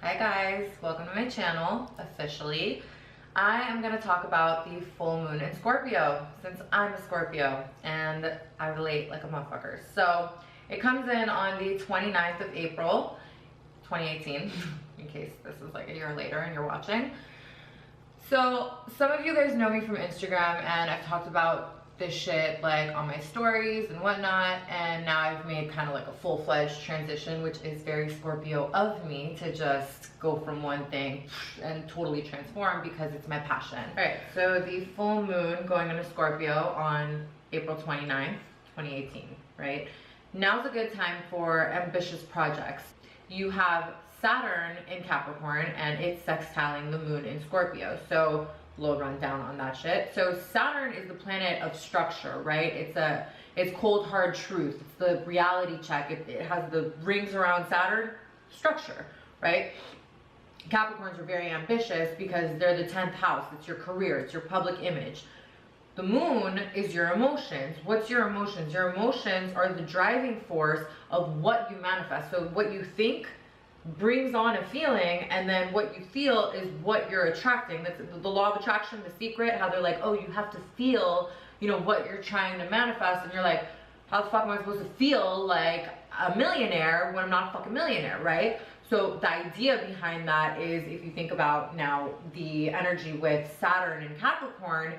Hi guys, welcome to my channel, officially. I am going to talk about the full moon in Scorpio, since I'm a Scorpio and I relate like a motherfucker. So it comes in on the 29th of April, 2018, in case this is like a year later and you're watching. So some of you guys know me from Instagram, and I've talked about this shit like on my stories and whatnot, and now I've made kind of like a full-fledged transition, which is very Scorpio of me, to just go from one thing and totally transform because it's my passion. All right, so the full moon going into Scorpio on April 29th, 2018, right? Now's a good time for ambitious projects. You have Saturn in Capricorn and it's sextiling the moon in Scorpio. So little rundown on that shit. So Saturn is the planet of structure, right? It's cold hard truth. It's the reality check. It has the rings around Saturn, structure, right? Capricorns are very ambitious because they're the 10th house. It's your career, it's your public image. The moon is your emotions. What's your emotions? Your emotions are the driving force of what you manifest. So what you think brings on a feeling, and then what you feel is what you're attracting. That's the law of attraction, The Secret, how they're like, oh, you have to feel, you know, what you're trying to manifest, and you're like, how the fuck am I supposed to feel like a millionaire when I'm not a fucking millionaire, right? So the idea behind that is, if you think about now the energy with Saturn and Capricorn,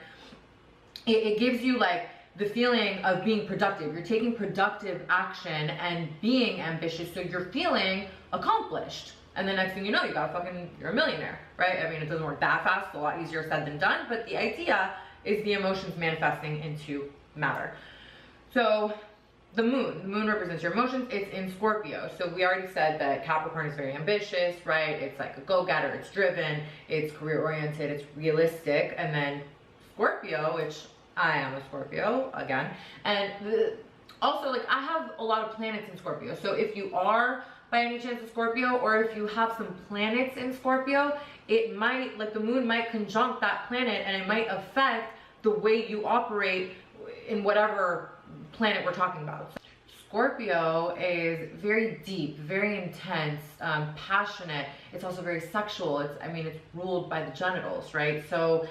it gives you like the feeling of being productive. You're taking productive action and being ambitious, so you're feeling accomplished. And the next thing you know, you're a millionaire, right? I mean, it doesn't work that fast, it's a lot easier said than done, but the idea is the emotions manifesting into matter. So the moon represents your emotions. It's in Scorpio. So we already said that Capricorn is very ambitious, right? It's like a go-getter, it's driven, it's career-oriented, it's realistic. And then Scorpio, which I am a Scorpio again, and also like I have a lot of planets in Scorpio. So if you are by any chance a Scorpio, or if you have some planets in Scorpio, it might, like the moon might conjunct that planet, and it might affect the way you operate in whatever planet we're talking about. Scorpio is very deep, very intense, passionate. It's also very sexual. It's ruled by the genitals, right? So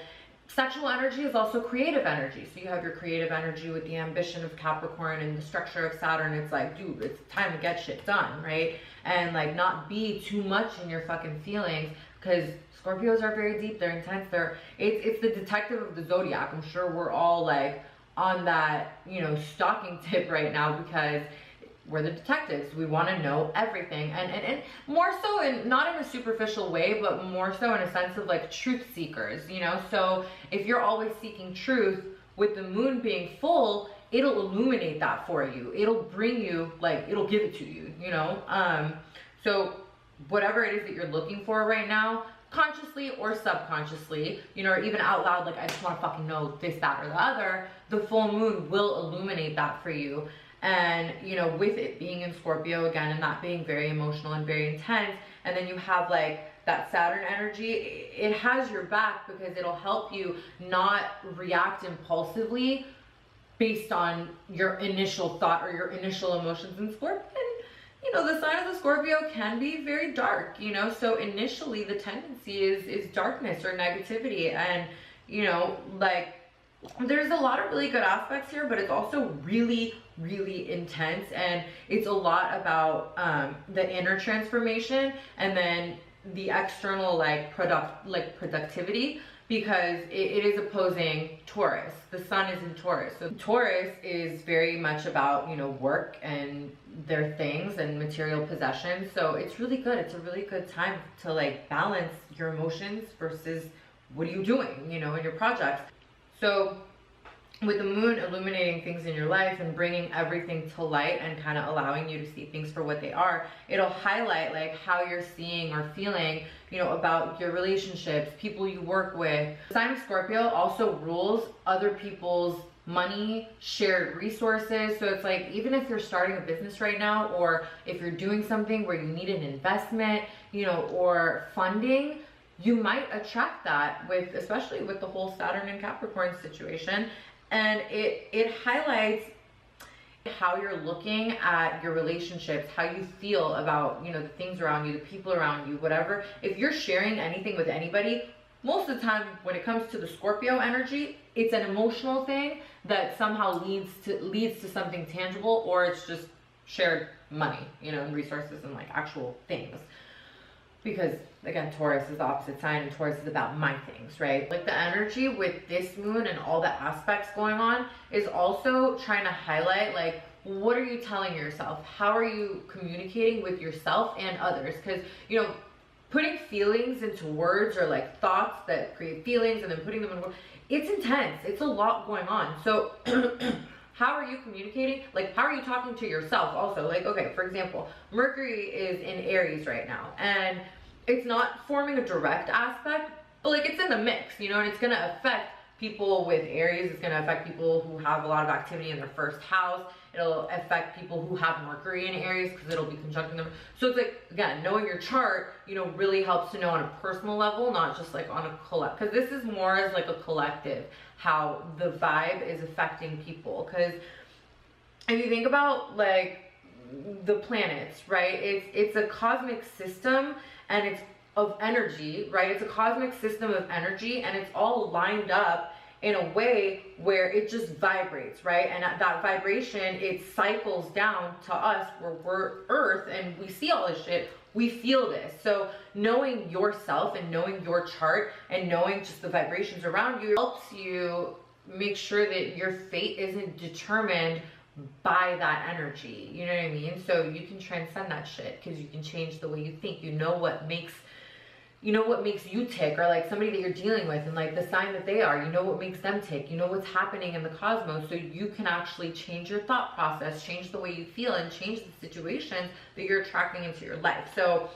sexual energy is also creative energy. So you have your creative energy with the ambition of Capricorn and the structure of Saturn. It's like, dude, it's time to get shit done, right? And like not be too much in your fucking feelings, because Scorpios are very deep, they're intense, it's the detective of the zodiac. I'm sure we're all like on that, you know, stalking tip right now, because we're the detectives. We want to know everything, and more so, in not in a superficial way, but more so in a sense of like truth seekers, you know? So if you're always seeking truth, with the moon being full, it'll illuminate that for you. It'll bring you, like, it'll give it to you, you know? So whatever it is that you're looking for right now, consciously or subconsciously, you know, or even out loud, like, I just want to fucking know this, that, or the other, the full moon will illuminate that for you. And, you know, with it being in Scorpio again, and that being very emotional and very intense, and then you have like that Saturn energy, it has your back, because it'll help you not react impulsively based on your initial thought or your initial emotions. In Scorpio, you know, the sign of the Scorpio can be very dark, you know, so initially the tendency is darkness or negativity. And, you know, like, there's a lot of really good aspects here, but it's also really, really intense, and it's a lot about the inner transformation, and then the external productivity, because it is opposing Taurus. The sun is in Taurus, so Taurus is very much about, you know, work and their things and material possessions. So it's really good. It's a really good time to like balance your emotions versus what are you doing, you know, in your projects. So with the moon illuminating things in your life and bringing everything to light and kind of allowing you to see things for what they are, it'll highlight like how you're seeing or feeling, you know, about your relationships, people you work with. The sign of Scorpio also rules other people's money, shared resources. So it's like, even if you're starting a business right now, or if you're doing something where you need an investment, you know, or funding, you might attract that with, especially with the whole Saturn and Capricorn situation. And it highlights how you're looking at your relationships, how you feel about, you know, the things around you, the people around you, whatever. If you're sharing anything with anybody, most of the time when it comes to the Scorpio energy, it's an emotional thing that somehow leads to something tangible, or it's just shared money, you know, and resources and like actual things. Because again, Taurus is the opposite sign, and Taurus is about my things, right? Like the energy with this moon and all the aspects going on is also trying to highlight, like, what are you telling yourself? How are you communicating with yourself and others? Because, you know, putting feelings into words, or like thoughts that create feelings and then putting them in words, it's intense. It's a lot going on. So how are you communicating? Like, how are you talking to yourself also? Like, okay, for example, Mercury is in Aries right now, and it's not forming a direct aspect, but like it's in the mix, you know, and it's going to affect people with Aries. It's going to affect people who have a lot of activity in their first house. It'll affect people who have Mercury in Aries, because it'll be conjuncting them. So it's like, again, knowing your chart, you know, really helps to know on a personal level, not just like on a collect, because this is more as like a collective, how the vibe is affecting people. Because if you think about like the planets, right, it's a cosmic system, and it's of energy, right? It's a cosmic system of energy, and it's all lined up in a way where it just vibrates, right? And at that vibration, it cycles down to us, where we're Earth and we see all this shit, we feel this. So knowing yourself and knowing your chart and knowing just the vibrations around you helps you make sure that your fate isn't determined by that energy. You know what I mean? So you can transcend that shit, because you can change the way you think. You know what makes you tick, or like somebody that you're dealing with and like the sign that they are, you know what makes them tick, you know what's happening in the cosmos, so you can actually change your thought process, change the way you feel, and change the situations that you're attracting into your life. So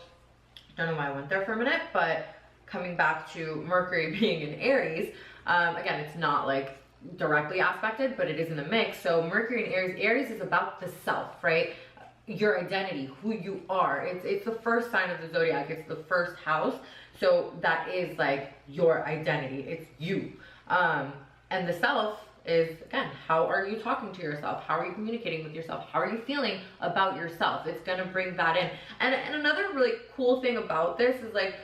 I don't know why I went there for a minute, but coming back to Mercury being in Aries, again, it's not like directly aspected, but it is in the mix. So Mercury in Aries is about the self, right? Your identity, who you are. It's the first sign of the zodiac. It's the first house. So that is like your identity. It's you. And the self is, again, how are you talking to yourself? How are you communicating with yourself? How are you feeling about yourself? It's going to bring that in. And another really cool thing about this is like,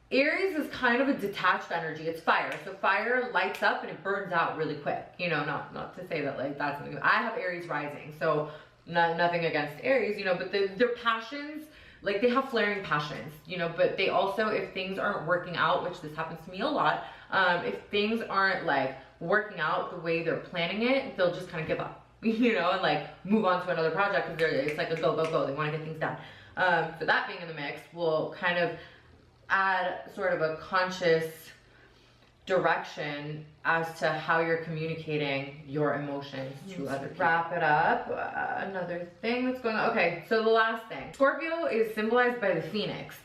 Aries is kind of a detached energy. It's fire. So fire lights up and it burns out really quick. You know, not to say that like that's something. I have Aries rising, so nothing against Aries, you know, but their passions, like they have flaring passions, you know, but they also, if things aren't working out, which this happens to me a lot, if things aren't like working out the way they're planning it, they'll just kind of give up, you know, and like move on to another project, because it's like a go, go, go. They want to get things done. So that being in the mix will kind of add sort of a conscious direction as to how you're communicating your emotions to other people. Wrap it up. Another thing that's going on. Okay, so the last thing. Scorpio is symbolized by the phoenix.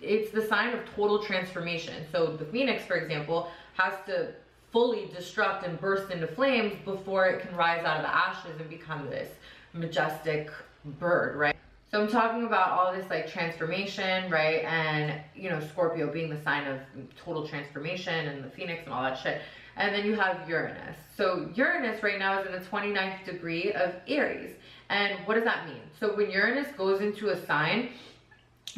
It's the sign of total transformation. So the phoenix, for example, has to fully destruct and burst into flames before it can rise out of the ashes and become this majestic bird, right? So I'm talking about all this like transformation, right? And, you know, Scorpio being the sign of total transformation and the phoenix and all that shit. And then you have Uranus. So Uranus right now is in the 29th degree of Aries. And what does that mean? So when Uranus goes into a sign,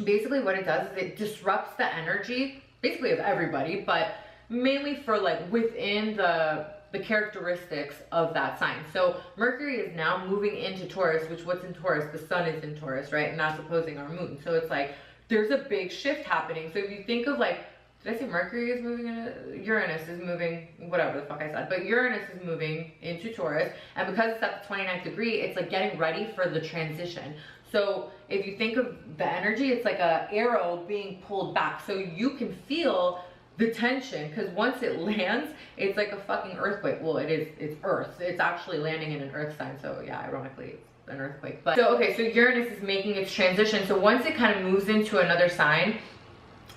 basically what it does is it disrupts the energy, basically of everybody, but mainly for like within the characteristics of that sign. So Mercury is now moving into Taurus, which what's in Taurus? The sun is in Taurus, right? And that's opposing our moon. So it's like, there's a big shift happening. So if you think of like, did I say Mercury is moving into, Uranus is moving, whatever the fuck I said, but Uranus is moving into Taurus. And because it's at the 29th degree, it's like getting ready for the transition. So if you think of the energy, it's like a arrow being pulled back. So you can feel the tension, because once it lands, it's like a fucking earthquake. Well, it's Earth. It's actually landing in an Earth sign. So yeah, ironically, it's an earthquake. But so, okay, so Uranus is making its transition. So once it kind of moves into another sign,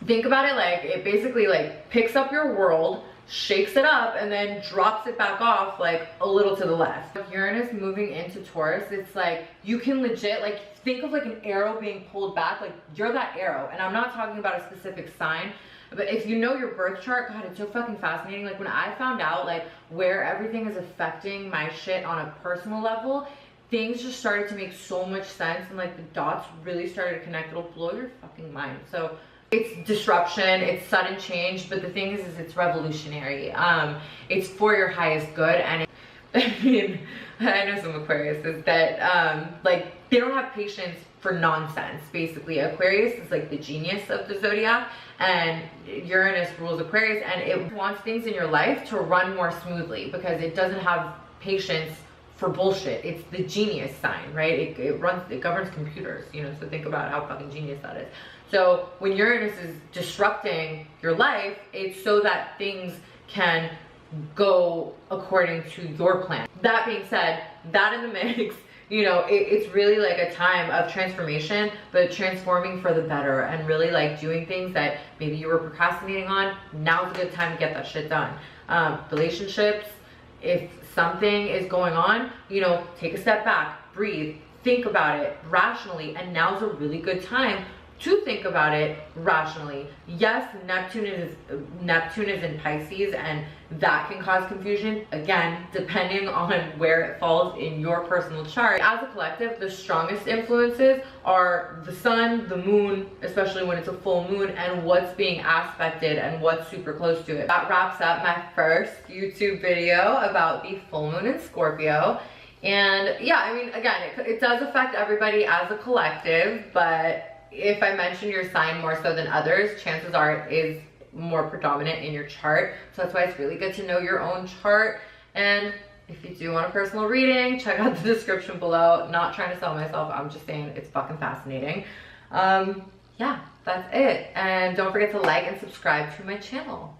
think about it like it basically like picks up your world, shakes it up, and then drops it back off like a little to the left. Uranus moving into Taurus, it's like you can legit like think of like an arrow being pulled back. Like you're that arrow. And I'm not talking about a specific sign, but if you know your birth chart, God, it's so fucking fascinating. Like when I found out like where everything is affecting my shit on a personal level, things just started to make so much sense, and like the dots really started to connect. It'll blow your fucking mind. So it's disruption, it's sudden change, but the thing is it's revolutionary. It's for your highest good. And I mean, I know some Aquariuses that like they don't have patience for nonsense. Basically, Aquarius is like the genius of the zodiac, and Uranus rules Aquarius, and it wants things in your life to run more smoothly because it doesn't have patience for bullshit. It's the genius sign, right? It governs computers, you know, so think about how fucking genius that is. So when Uranus is disrupting your life, it's so that things can go according to your plan. That being said, that in the mix, you know, it's really like a time of transformation, but transforming for the better, and really like doing things that maybe you were procrastinating on. Now's a good time to get that shit done. Relationships, if something is going on, you know, take a step back, breathe, think about it rationally, and now's a really good time to think about it rationally. Yes, Neptune is in Pisces, and that can cause confusion, again, depending on where it falls in your personal chart. As a collective, the strongest influences are the sun, the moon, especially when it's a full moon, and what's being aspected and what's super close to it. That wraps up my first YouTube video about the full moon in Scorpio. And yeah, I mean, again, it does affect everybody as a collective, but if I mention your sign more so than others, chances are it is more predominant in your chart. So that's why it's really good to know your own chart. And if you do want a personal reading, check out the description below. Not trying to sell myself, I'm just saying it's fucking fascinating. Yeah, that's it. And don't forget to like and subscribe to my channel.